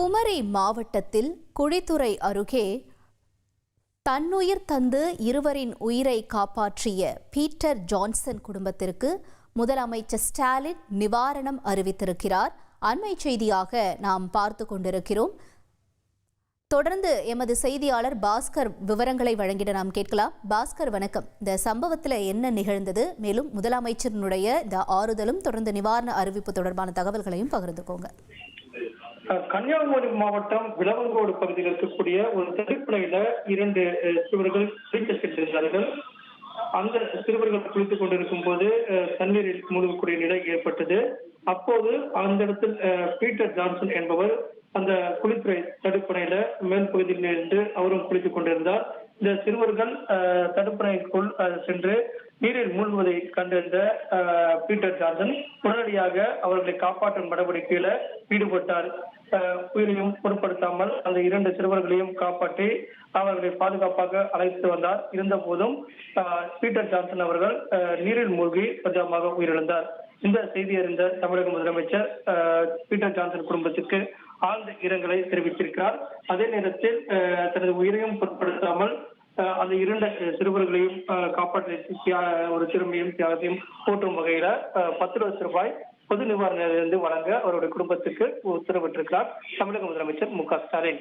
குமரி மாவட்டத்தில் குழித்துறை அருகே தன்னுயிர் தந்து இருவரின் உயிரை காப்பாற்றிய பீட்டர் ஜான்சன் குடும்பத்திற்கு முதலமைச்சர் ஸ்டாலின் நிவாரணம் அறிவித்திருக்கிறார். அண்மை செய்தியாக நாம் பார்த்து கொண்டிருக்கிறோம். தொடர்ந்து எமது செய்தியாளர் பாஸ்கர் விவரங்களை வழங்கிட நாம் கேட்கலாம். பாஸ்கர், வணக்கம். இந்த சம்பவத்தில் என்ன நிகழ்ந்தது, மேலும் முதலமைச்சரினுடைய இந்த ஆறுதலும் தொடர்ந்து நிவாரண அறிவிப்பு தொடர்பான தகவல்களையும் பகிர்ந்துக்கோங்க. கன்னியாகுமரி மாவட்டம் விளவங்கோடு பகுதியில் இருக்கக்கூடிய ஒரு தடுப்பணையில 2 சிறுவர்கள் குளிக்க சென்றிருந்தார்கள். அந்த சிறுவர்கள் குளித்துக் கொண்டிருக்கும் போது தண்ணீரில் மூழ்கக்கூடிய நிலை ஏற்பட்டது. அப்போது அந்த இடத்தில் பீட்டர் ஜான்சன் என்பவர் அந்த குளித்துறை தடுப்பணையில மேல் பகுதியில் இருந்து அவரும் குளித்துக் கொண்டிருந்தார். இந்த சிறுவர்கள் தடுப்பணைக்குள் சென்று நீரில் மூழ்குவதை கண்டிருந்த பீட்டர் ஜான்சன் உடனடியாக அவர்களை காப்பாற்றும் நடவடிக்கையில ஈடுபட்டார். உயிரையும் பொருட்படுத்தாமல் அந்த 2 சிறுவர்களையும் காப்பாற்றி அவர்களை பாதுகாப்பாக அழைத்து வந்தார். இருந்த போதும் பீட்டர் ஜான்சன் அவர்கள் நீரில் மூழ்கி பரிதாபமாக உயிரிழந்தார். இந்த செய்தி அறிந்த தமிழக முதலமைச்சர் பீட்டர் ஜான்சன் குடும்பத்திற்கு ஆழ்ந்த இரங்கலை தெரிவித்திருக்கிறார். அதே நேரத்தில் தனது உயிரையும் பொருட்படுத்தாமல் அந்த 2 சிறுவர்களையும் காப்பாற்றிய ஒரு சிறுமியும் தியாகத்தையும் போற்றும் வகையில 10 லட்சம் ரூபாய் பொது நிவாரணத்திலிருந்து வழங்க அவருடைய குடும்பத்துக்கு உத்தரவிட்டிருக்கிறார் தமிழக முதலமைச்சர் மு.க. ஸ்டாலின்.